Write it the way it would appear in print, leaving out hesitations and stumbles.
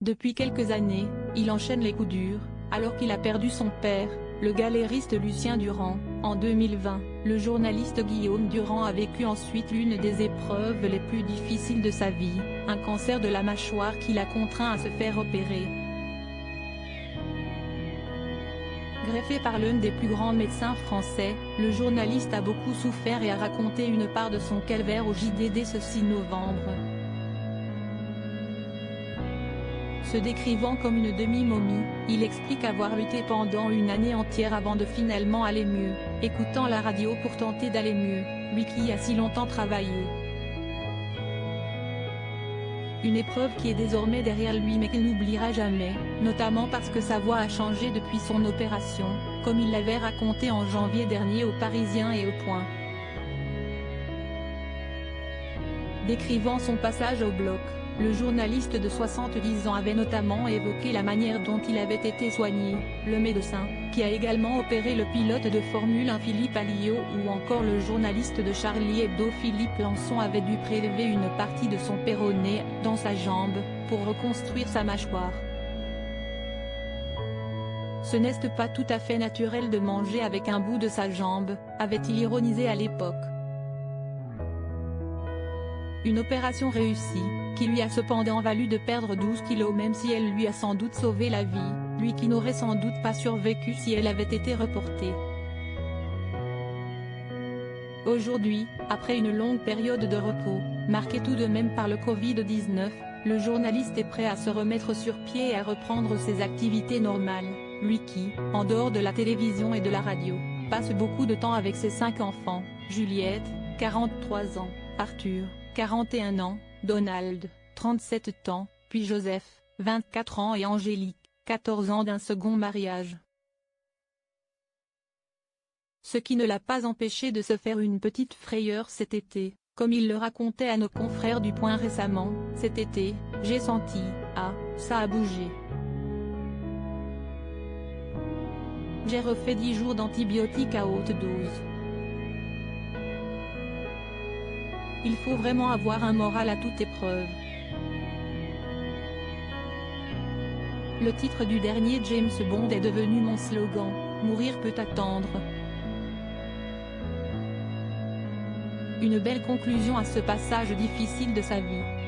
Depuis quelques années, il enchaîne les coups durs, alors qu'il a perdu son père, le galériste Lucien Durand. En 2020, le journaliste Guillaume Durand a vécu ensuite l'une des épreuves les plus difficiles de sa vie, un cancer de la mâchoire qui l'a contraint à se faire opérer. Greffé par l'un des plus grands médecins français, le journaliste a beaucoup souffert et a raconté une part de son calvaire au JDD ce 6 novembre. Se décrivant comme une demi-momie, il explique avoir lutté pendant une année entière avant de finalement aller mieux, écoutant la radio pour tenter d'aller mieux, lui qui a si longtemps travaillé. Une épreuve qui est désormais derrière lui mais qu'il n'oubliera jamais, notamment parce que sa voix a changé depuis son opération, comme il l'avait raconté en janvier dernier aux Parisiens et au Point. Décrivant son passage au bloc, le journaliste de 70 ans avait notamment évoqué la manière dont il avait été soigné, le médecin, qui a également opéré le pilote de Formule 1 Philippe Alliot ou encore le journaliste de Charlie Hebdo Philippe Lançon avait dû prélever une partie de son péroné, dans sa jambe, pour reconstruire sa mâchoire. Ce n'est pas tout à fait naturel de manger avec un bout de sa jambe, avait-il ironisé à l'époque. Une opération réussie, qui lui a cependant valu de perdre 12 kilos même si elle lui a sans doute sauvé la vie, lui qui n'aurait sans doute pas survécu si elle avait été reportée. Aujourd'hui, après une longue période de repos, marquée tout de même par le Covid-19, le journaliste est prêt à se remettre sur pied et à reprendre ses activités normales, lui qui, en dehors de la télévision et de la radio, passe beaucoup de temps avec ses 5 enfants, Juliette, 43 ans, Arthur, 41 ans, Donald, 37 ans, puis Joseph, 24 ans et Angélique, 14 ans d'un second mariage. Ce qui ne l'a pas empêché de se faire une petite frayeur cet été, comme il le racontait à nos confrères du Point récemment. Cet été, j'ai senti, ça a bougé. J'ai refait 10 jours d'antibiotiques à haute dose. Il faut vraiment avoir un moral à toute épreuve. Le titre du dernier James Bond est devenu mon slogan, mourir peut attendre. Une belle conclusion à ce passage difficile de sa vie.